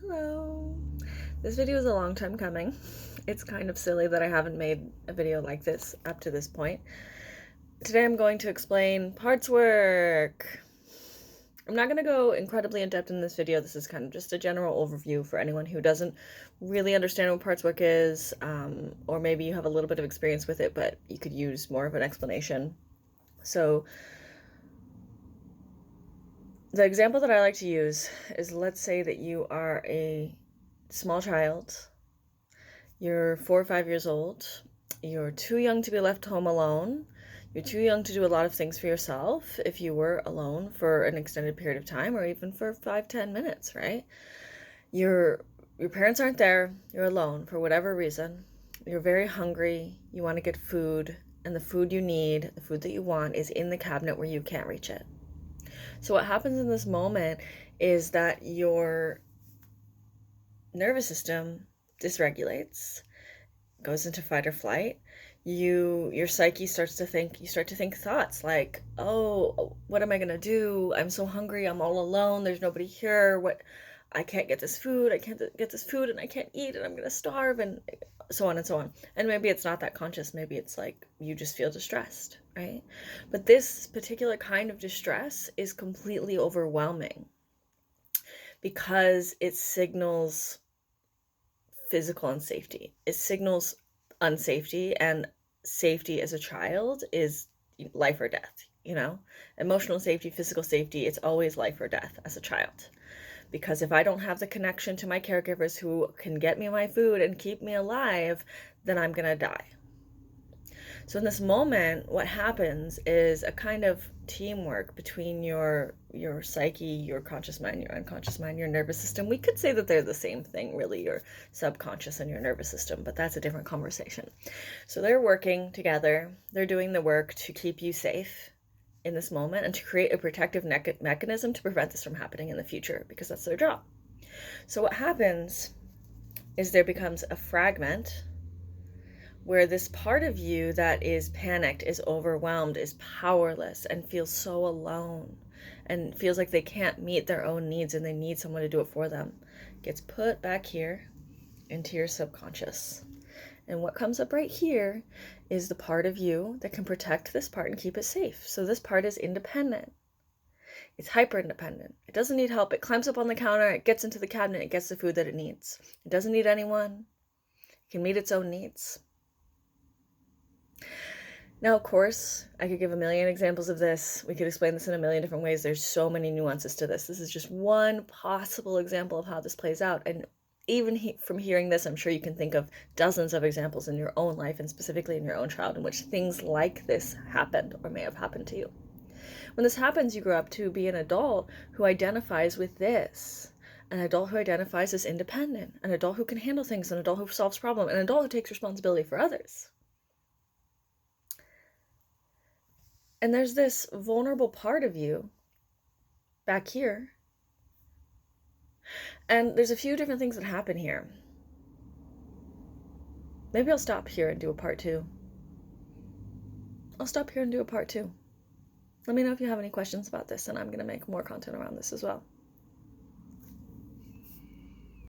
Hello. This video is a long time coming. It's kind of silly that I haven't made a video like this up to this point. Today I'm going to explain parts work. I'm not going to go incredibly in depth in this video. This is kind of just a general overview for anyone who doesn't really understand what parts work is, or maybe you have a little bit of experience with it, but you could use more of an explanation. So the example that I like to use is, let's say that you are a small child. You're 4 or 5 years old. You're too young to be left home alone. You're too young to do a lot of things for yourself if you were alone for an extended period of time or even for 5-10 minutes, right? Your parents aren't there. You're alone for whatever reason. You're very hungry. You want to get food, and the food you need, the food that you want, is in the cabinet where you can't reach it. So what happens in this moment is that your nervous system dysregulates, goes into fight or flight. Your psyche starts to think, you start to think thoughts like, oh, what am I gonna do? I'm so hungry, I'm all alone, there's nobody here, I can't get this food, and I can't eat, and I'm gonna starve, and so on and so on. And maybe it's not that conscious, maybe it's like you just feel distressed, right? But this particular kind of distress is completely overwhelming because it signals physical unsafety. It signals unsafety, and safety as a child is life or death, Emotional safety, physical safety, it's always life or death as a child. Because if I don't have the connection to my caregivers who can get me my food and keep me alive, then I'm gonna die. So in this moment, what happens is a kind of teamwork between your psyche, your conscious mind, your unconscious mind, your nervous system. We could say that they're the same thing, really, your subconscious and your nervous system, but that's a different conversation. So they're working together. They're doing the work to keep you safe in this moment and to create a protective mechanism to prevent this from happening in the future, because that's their job. So what happens is there becomes a fragment where this part of you that is panicked, is overwhelmed, is powerless, and feels so alone, and feels like they can't meet their own needs and they need someone to do it for them, gets put back here into your subconscious. And what comes up right here is the part of you that can protect this part and keep it safe. So this part is independent. It's hyper independent. It doesn't need help. It climbs up on the counter, it gets into the cabinet, it gets the food that it needs. It doesn't need anyone. It can meet its own needs. Now, of course, I could give a million examples of this. We could explain this in a million different ways. There's so many nuances to this. This is just one possible example of how this plays out. And even from hearing this, I'm sure you can think of dozens of examples in your own life, and specifically in your own child, in which things like this happened or may have happened to you. When this happens, you grow up to be an adult who identifies with this. An adult who identifies as independent, an adult who can handle things, an adult who solves problems, an adult who takes responsibility for others. And there's this vulnerable part of you back here. And there's a few different things that happen here. Maybe I'll stop here and do a part 2. I'll stop here and do a part 2. Let me know if you have any questions about this, and I'm going to make more content around this as well.